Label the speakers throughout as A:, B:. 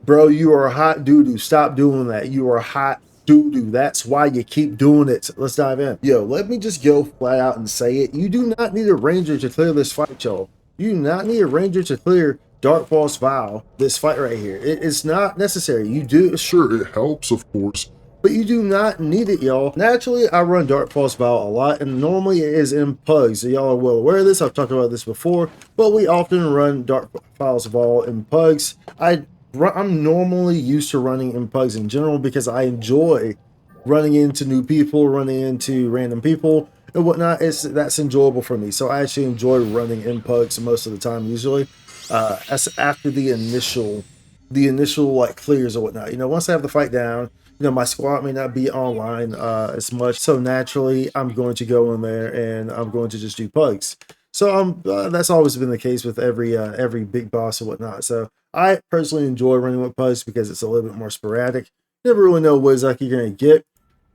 A: Bro, you are hot doo-doo. Stop doing that. You are hot doo-doo. That's why you keep doing it. Let's dive in. Yo, let me just go flat out and say it. You do not need a ranger to clear this fight, y'all. You do not need a ranger to clear Dark Falz Vael, this fight right here. It's not necessary. You do,
B: Sure, it helps, of course.
A: but you do not need it, y'all. Naturally, I run Dark Falz Vael a lot, and normally it is in PUGs. So y'all are well aware of this. I've talked about this before, but we often run Dark Falz Vael in PUGs. I'm normally used to running in PUGs in general because I enjoy running into new people, running into random people and whatnot. That's enjoyable for me. So I actually enjoy running in PUGs most of the time, usually. As after the initial like clears or whatnot. Once I have the fight down, my squad may not be online as much. So naturally, I'm going to go in there and I'm going to just do PUGs. So that's always been the case with every big boss or whatnot. So I personally enjoy running with PUGs because it's a little bit more sporadic. You never really know what exactly you're going to get.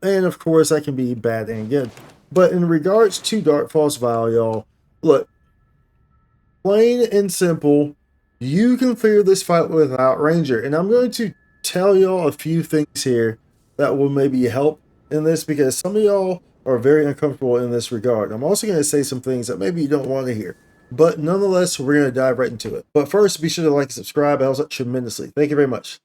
A: And of course, that can be bad and good. But in regards to Dark Falz Vael, y'all, look, plain and simple, you can clear this fight without Ranger. And I'm going to tell y'all a few things here that will maybe help in this because some of y'all are very uncomfortable in this regard. I'm also going to say some things that maybe you don't want to hear. But nonetheless, we're going to dive right into it. But first, be sure to like and subscribe. It helps out tremendously. Thank you very much.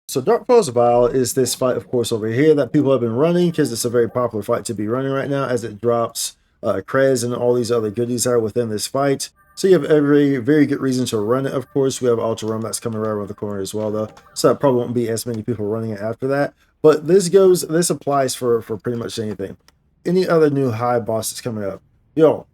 A: So Dark Falz Vael is this fight, of course, over here that people have been running because it's a very popular fight to be running right now as it drops Krez and all these other goodies that are within this fight. So you have every very good reason to run it, of course. We have Ultra Run that's coming right around the corner as well, though. So that probably won't be as many people running it after that. But this applies for pretty much anything. Any other new high boss that's coming up. Yo,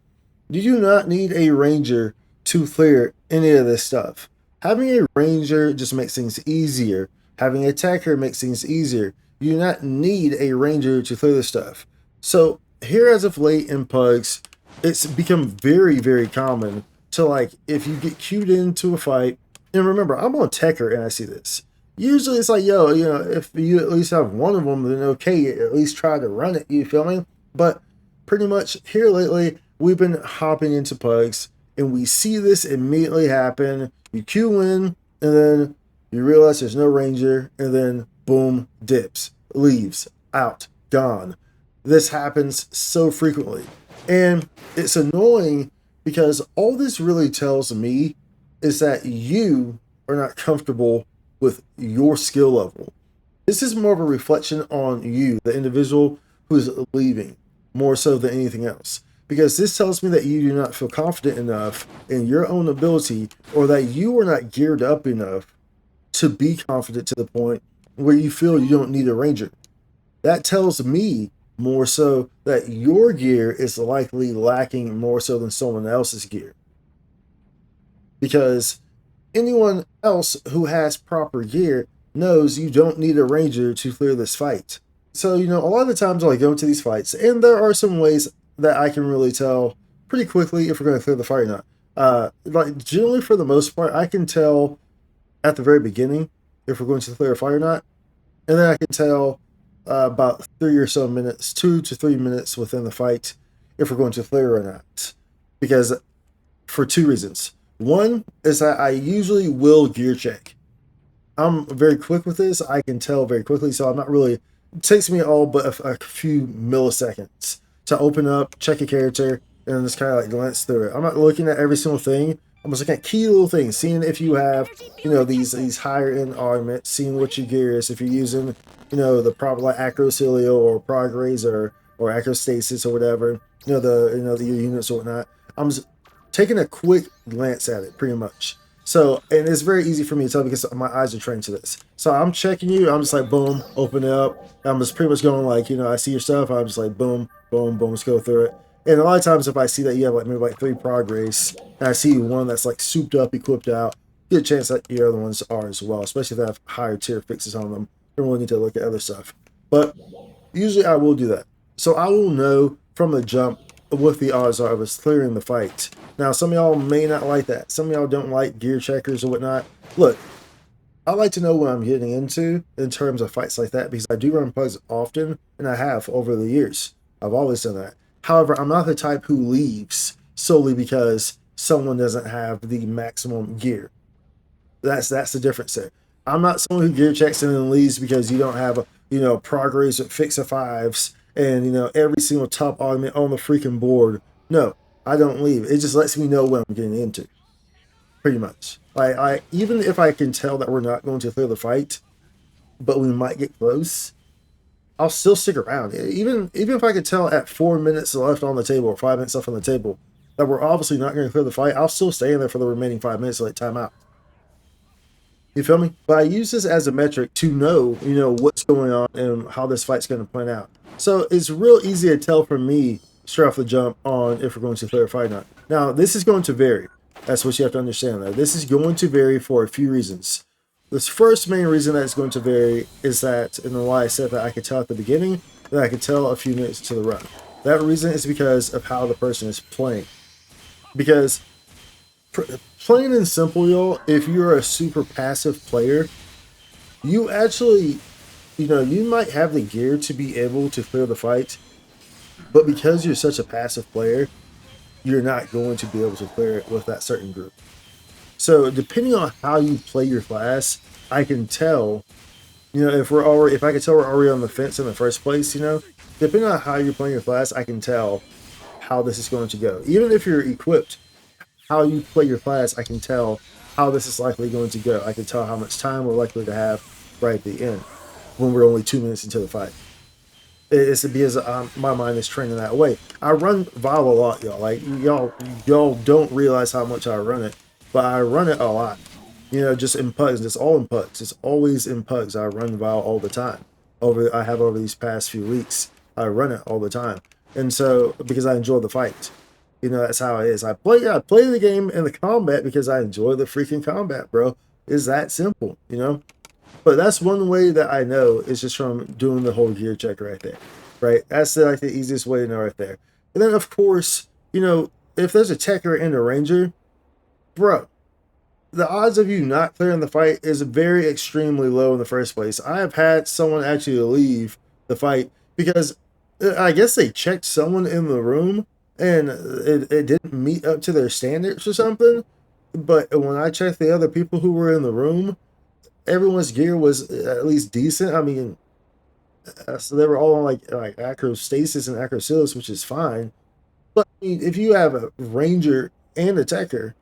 A: you do not need a ranger to clear any of this stuff. Having a ranger just makes things easier. Having a attacker makes things easier. You do not need a ranger to clear this stuff. So here as of late in PUGs, it's become very, very common to, like, if you get queued into a fight, and remember, I'm on Tekker and I see this. Usually it's like, yo, if you at least have one of them, then okay, at least try to run it, you feel me? But pretty much here lately, we've been hopping into PUGs, and we see this immediately happen. You queue in, and then you realize there's no ranger, and then boom, dips, leaves, out, gone. This happens so frequently. And it's annoying because all this really tells me is that you are not comfortable with your skill level. This is more of a reflection on you, the individual who's leaving, more so than anything else. Because this tells me that you do not feel confident enough in your own ability, or that you are not geared up enough to be confident to the point where you feel you don't need a ranger. That tells me more so that your gear is likely lacking more so than someone else's gear. Because anyone else who has proper gear knows you don't need a ranger to clear this fight. So, a lot of the times I go into these fights, and there are some ways that I can really tell pretty quickly if we're going to clear the fight or not. Like generally for the most part, I can tell at the very beginning if we're going to clear a fight or not. And then I can tell about 3 or so minutes, 2 to 3 minutes within the fight if we're going to clear or not. Because for two reasons. One is that I usually will gear check. I'm very quick with this. I can tell very quickly, so I'm not really, it takes me all but a few milliseconds to open up, check a character, and just kind of like glance through it. I'm not looking at every single thing. I'm just looking at key little things, seeing if you have, these higher end augments, seeing what your gear is, if you're using, the proper like acrocilio or progress or acrostasis or whatever, the units or whatnot. I'm just taking a quick glance at it, pretty much. So, and it's very easy for me to tell because my eyes are trained to this. So I'm checking you. I'm just like, boom, open it up. I'm just pretty much going like, I see your stuff. I'm just like, boom, boom, boom, let's go through it. And a lot of times if I see that you have maybe 3 progress, and I see one that's like souped up, equipped out, good chance that your other ones are as well, especially if they have higher tier fixes on them. You don't really need to look at other stuff. But usually I will do that. So I will know from the jump what the odds are of us clearing the fight. Now, some of y'all may not like that. Some of y'all don't like gear checkers or whatnot. Look, I like to know what I'm getting into in terms of fights like that because I do run PUGs often, and I have over the years. I've always done that. However, I'm not the type who leaves solely because someone doesn't have the maximum gear. That's the difference there. I'm not someone who gear checks and then leaves because you don't have a, progress with fix of fives and, every single top augment on the freaking board. No, I don't leave. It just lets me know what I'm getting into, pretty much. I even if I can tell that we're not going to clear the fight, but we might get close, I'll still stick around. Even if I could tell at 4 minutes left on the table or 5 minutes left on the table that we're obviously not going to clear the fight, I'll still stay in there for the remaining 5 minutes like timeout. You feel me? But I use this as a metric to know, what's going on and how this fight's going to plan out. So it's real easy to tell from me straight off the jump on if we're going to clear a fight or not. Now, this is going to vary. That's what you have to understand. Though. This is going to vary for a few reasons. This first main reason that it's going to vary is that, and why I said that I could tell at the beginning, that I could tell a few minutes to the run. That reason is because of how the person is playing. Because plain and simple, y'all, if you're a super passive player, you actually, you might have the gear to be able to clear the fight, but because you're such a passive player, you're not going to be able to clear it with that certain group. So depending on how you play your class, I can tell, if I can tell we're already on the fence in the first place, depending on how you're playing your class, I can tell how this is going to go. Even if you're equipped, how you play your class, I can tell how this is likely going to go. I can tell how much time we're likely to have right at the end when we're only 2 minutes into the fight. It's because my mind is training that way. I run Vael a lot, y'all. Like y'all don't realize how much I run it, but I run it a lot. Just in PUGs. It's all in PUGs. It's always in PUGs. I run Vael all the time. I have over these past few weeks. I run it all the time, and so because I enjoy the fight. That's how it is. I play the game and the combat because I enjoy the freaking combat, bro. It's that simple, But that's one way that I know is just from doing the whole gear check right there, right? That's like the easiest way to know right there. And then, of course, if there's a Techer and a Ranger, bro, the odds of you not clearing the fight is very extremely low in the first place. I have had someone actually leave the fight because I guess they checked someone in the room and it didn't meet up to their standards or something. But when I checked the other people who were in the room, everyone's gear was at least decent. I mean, so they were all on like acrostasis and acrosilus, which is fine. But I mean, if you have a ranger and a techer,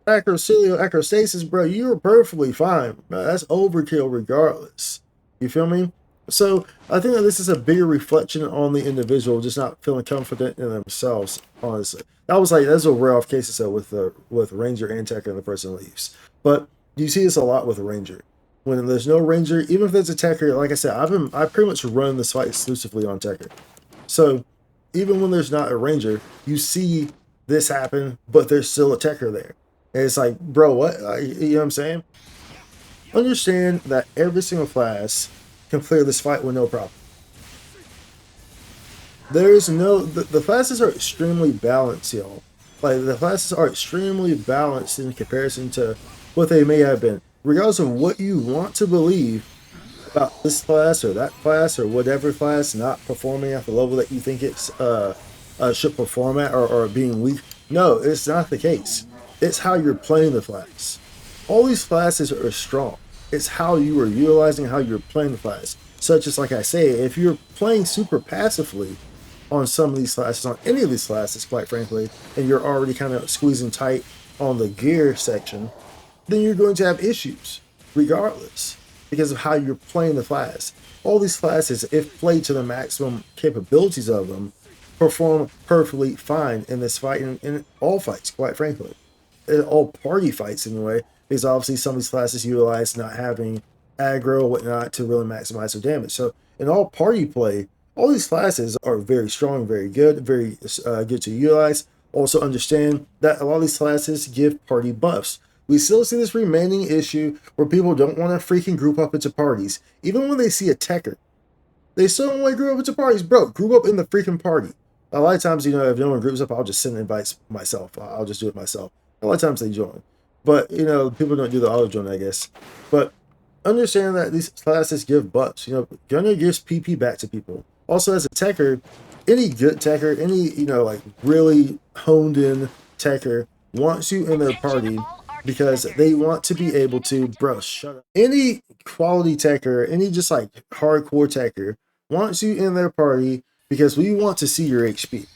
A: acrocilio, acrostasis, bro, you're perfectly fine. That's overkill regardless. You feel me? So I think that this is a bigger reflection on the individual just not feeling confident in themselves. Honestly, that's a rare off cases though with ranger and techer and the person leaves. But you see this a lot with a ranger. When there's no ranger, even if there's a techer, like I said, I pretty much run this fight exclusively on techer. So even when there's not a ranger, you see this happen, but there's still a techer there. And it's like, bro, what? You know what I'm saying? Understand that every single class can clear this fight with no problem. There's the classes are extremely balanced, y'all. Like the classes are extremely balanced in comparison to what they may have been. Regardless of what you want to believe about this class or that class or whatever class not performing at the level that you think it's should perform at or being weak. No, it's not the case. It's how you're playing the class. All these classes are strong. It's how you are utilizing how you're playing the class. Such as, like I say, if you're playing super passively on some of these classes, on any of these classes, quite frankly, and you're already kind of squeezing tight on the gear section, then you're going to have issues, regardless, because of how you're playing the class. All these classes, if played to the maximum capabilities of them, perform perfectly fine in this fight, in all fights, quite frankly. In all party fights, anyway, because obviously some of these classes utilize not having aggro or whatnot to really maximize their damage. So in all party play, all these classes are very strong, very good, very good to utilize. Also understand that a lot of these classes give party buffs. We still see this remaining issue where people don't want to freaking group up into parties. Even when they see a techer, they still don't want to group up into parties. Bro, group up in the freaking party. A lot of times, if no one groups up, I'll just send invites myself. I'll just do it myself. A lot of times they join. But, people don't do the auto join, I guess. But understand that these classes give buffs. Gunner gives PP back to people. Also, as a techer, any good techer, any, really honed in techer wants you in their party because they want to be able to, bro, shut up. Any quality techer, any just like hardcore techer wants you in their party because we want to see your HP.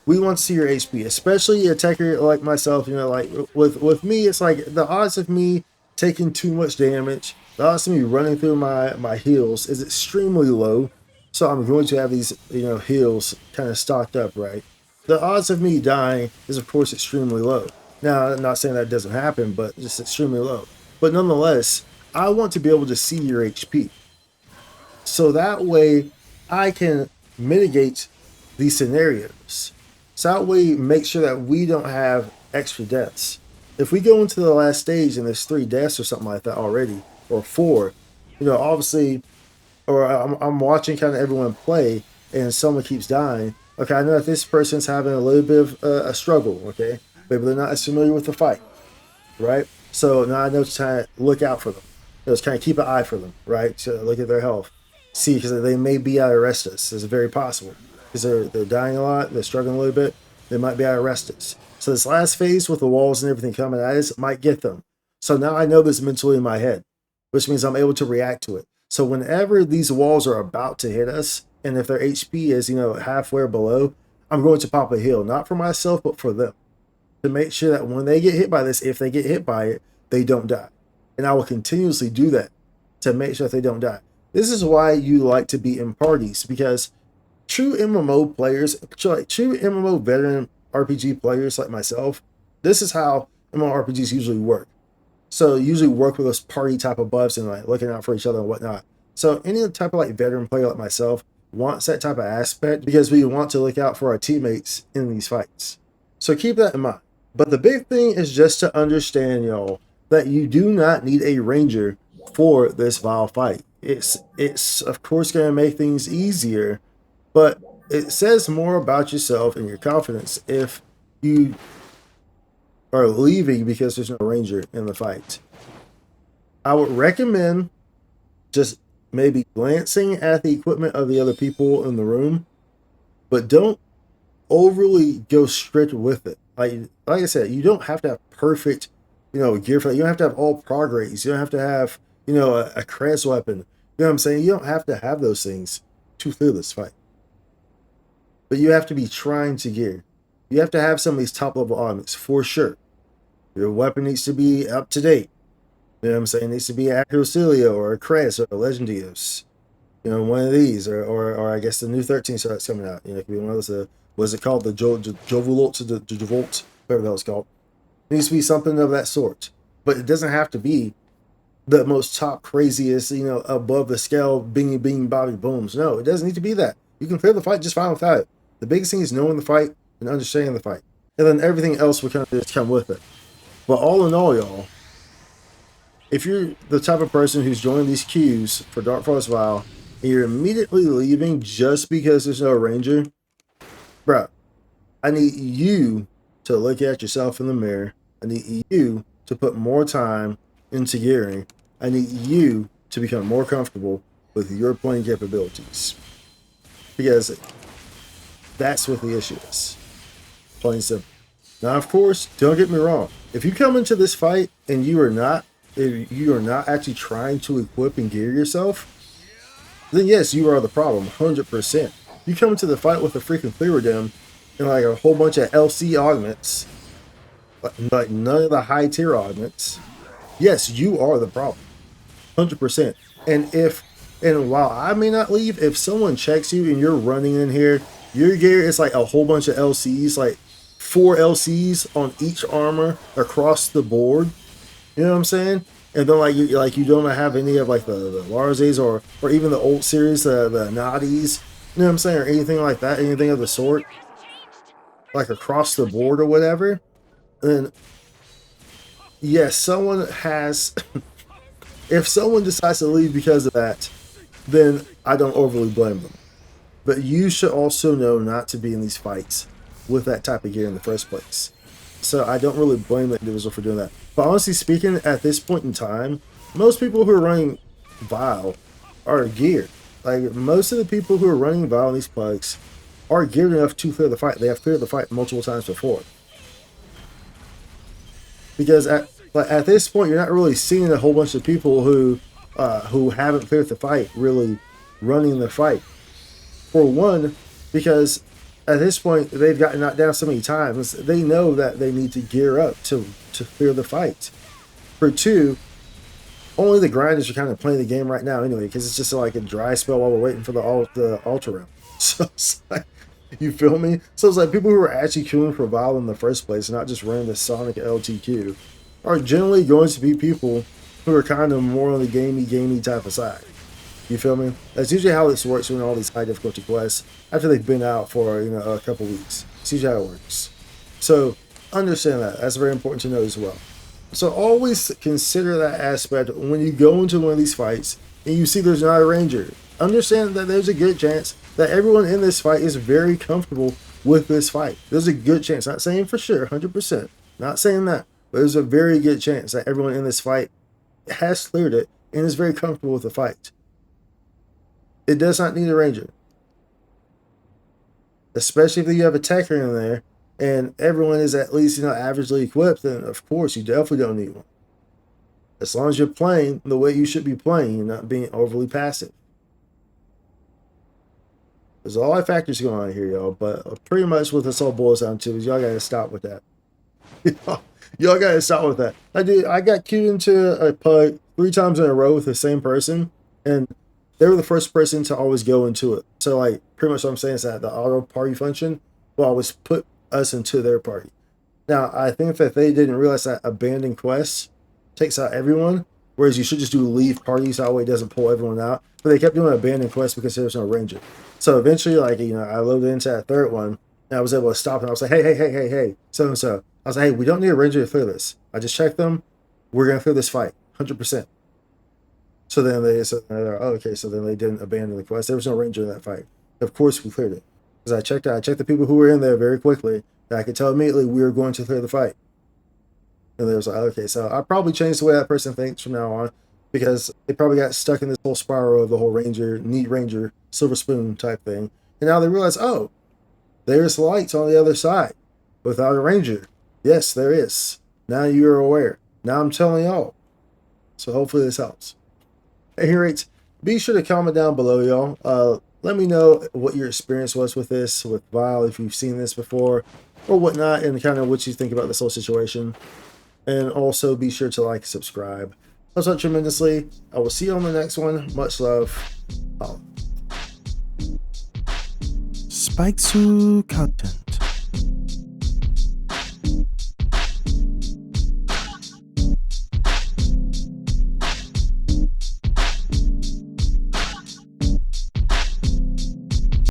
A: We want to see your HP, especially a techer like myself. You know, like with me, it's like the odds of me taking too much damage, the odds of me running through my heals is extremely low. So I'm going to have these, you know, heals kind of stocked up, right? The odds of me dying is of course extremely low. Now, I'm not saying that doesn't happen, but just extremely low. But nonetheless, I want to be able to see your HP. So that way I can mitigate these scenarios. So that way make sure that we don't have extra deaths. If we go into the last stage and there's 3 deaths or something like that already, or 4, you know, obviously, or I'm watching kind of everyone play and someone keeps dying. Okay, I know that this person's having a little bit of a struggle, okay? Maybe they're not as familiar with the fight, right? So now I know to kind of look out for them. Just kind of keep an eye for them, right? So look at their health. See, because they may be out of Restus. It's very possible. Because they're dying a lot, they're struggling a little bit, they might be out of Restus. So this last phase with the walls and everything coming at us might get them. So now I know this mentally in my head, which means I'm able to react to it. So whenever these walls are about to hit us, and if their HP is, you know, halfway or below, I'm going to pop a heal, not for myself, but for them. To make sure that when they get hit by this, if they get hit by it, they don't die. And I will continuously do that to make sure that they don't die. This is why you like to be in parties, because true MMO players, true MMO veteran RPG players like myself, this is how MMORPGs usually work. So usually work with those party type of buffs and like looking out for each other and whatnot. So any type of like veteran player like myself wants that type of aspect because we want to look out for our teammates in these fights. So keep that in mind. But the big thing is just to understand, y'all, that you do not need a ranger for this Vael fight. It's of course going to make things easier, but it says more about yourself and your confidence if you are leaving because there's no ranger in the fight. I would recommend just maybe glancing at the equipment of the other people in the room, but don't overly go strict with it. Like I said, you don't have to have perfect, you know, gear for that. You don't have to have all progrades. You don't have to have, you know, a Crest weapon. You know what I'm saying? You don't have to have those things to clear this fight. But you have to be trying to gear. You have to have some of these top level augments for sure. Your weapon needs to be up to date. You know what I'm saying? It needs to be a Acrocilia or a Crest or a Legendios. You know, one of these, or I guess the new 13 starts coming out. You know, it could be one of those, what's it called? The Jovulolt, the Jovolt, whatever the hell it's called. It needs to be something of that sort. But it doesn't have to be the most top craziest, you know, above the scale, bingy bing bobby booms. No, it doesn't need to be that. You can clear the fight just fine without it. The biggest thing is knowing the fight and understanding the fight. And then everything else will kind of just come with it. But all in all, y'all, if you're the type of person who's joining these queues for Dark Falz Vael and you're immediately leaving just because there's no ranger, bro, I need you to look at yourself in the mirror. I need you to put more time into gearing. I need you to become more comfortable with your playing capabilities. Because that's what the issue is. Plain and simple. Now, of course, don't get me wrong. If you come into this fight and you are not actually trying to equip and gear yourself, then yes, you are the problem, 100%. You come into the fight with a freaking Clearodem and like a whole bunch of LC augments, like none of the high tier augments. Yes, you are the problem, 100%. And while I may not leave, if someone checks you and you're running in here, your gear is like a whole bunch of LCs, like 4 LCs on each armor across the board. You know what I'm saying? And then like you don't have any of like the Larzes or even the old series, the Nadis. You know what I'm saying? Or anything like that, anything of the sort. Like across the board or whatever. And yes, someone has if someone decides to leave because of that, then I don't overly blame them. But you should also know not to be in these fights with that type of gear in the first place. So I don't really blame the individual for doing that. But honestly speaking, at this point in time, most people who are running Vael are geared. Like most of the people who are running Vael in these PUGs are geared enough to clear the fight. They have cleared the fight multiple times before. because at this point you're not really seeing a whole bunch of people who haven't cleared the fight really running the fight. For one, because at this point they've gotten knocked down so many times, they know that they need to gear up to clear the fight. For two, only the grinders are kind of playing the game right now anyway, because it's just like a dry spell while we're waiting for the ultra round. So it's like, you feel me? So it's like people who are actually queuing for Vael in the first place, not just running the Sonic LTQ, are generally going to be people who are kind of more on the gamey type of side. You feel me? That's usually how this works when all these high difficulty quests, after they've been out for a couple weeks. It's usually how it works. So understand that. That's very important to know as well. So always consider that aspect when you go into one of these fights and you see there's not a ranger. Understand that there's a good chance that everyone in this fight is very comfortable with this fight. There's a good chance. Not saying for sure, 100%. Not saying that. But there's a very good chance that everyone in this fight has cleared it and is very comfortable with the fight. It does not need a ranger. Especially if you have a Techer in there and everyone is at least averagely equipped, then of course you definitely don't need one. As long as you're playing the way you should be playing, you're not being overly passive. There's a lot of factors going on here, y'all, but pretty much what this all boils down to is y'all gotta stop with that. Y'all gotta stop with that. I got queued into a PUG 3 times in a row with the same person, and they were the first person to always go into it. So like pretty much what I'm saying is that the auto party function will always put us into their party. Now I think that they didn't realize that abandoned quests takes out everyone, whereas you should just do leave party so that way it doesn't pull everyone out. But they kept doing abandoned quests because there was no ranger. So eventually, I loaded into that third one and I was able to stop and I was like, hey, so. I was like, hey, we don't need a ranger to clear this. I just checked them. We're gonna clear this fight, 100%. So then okay, so then they didn't abandon the quest. There was no ranger in that fight. Of course we cleared it. Because I checked the people who were in there very quickly. And I could tell immediately we were going to clear the fight. And they was like, okay, so I probably changed the way that person thinks from now on, because they probably got stuck in this whole spiral of the whole ranger, silver spoon type thing. And now they realize, oh, there's lights on the other side without a ranger. Yes, there is. Now you're aware. Now I'm telling y'all. So hopefully this helps. At any rate, be sure to comment down below, y'all. Let me know what your experience was with this, with Vael, if you've seen this before or whatnot, and kind of what you think about this whole situation. And also be sure to like and subscribe. Helps out tremendously. I will see you on the next one. Much love. Spike content.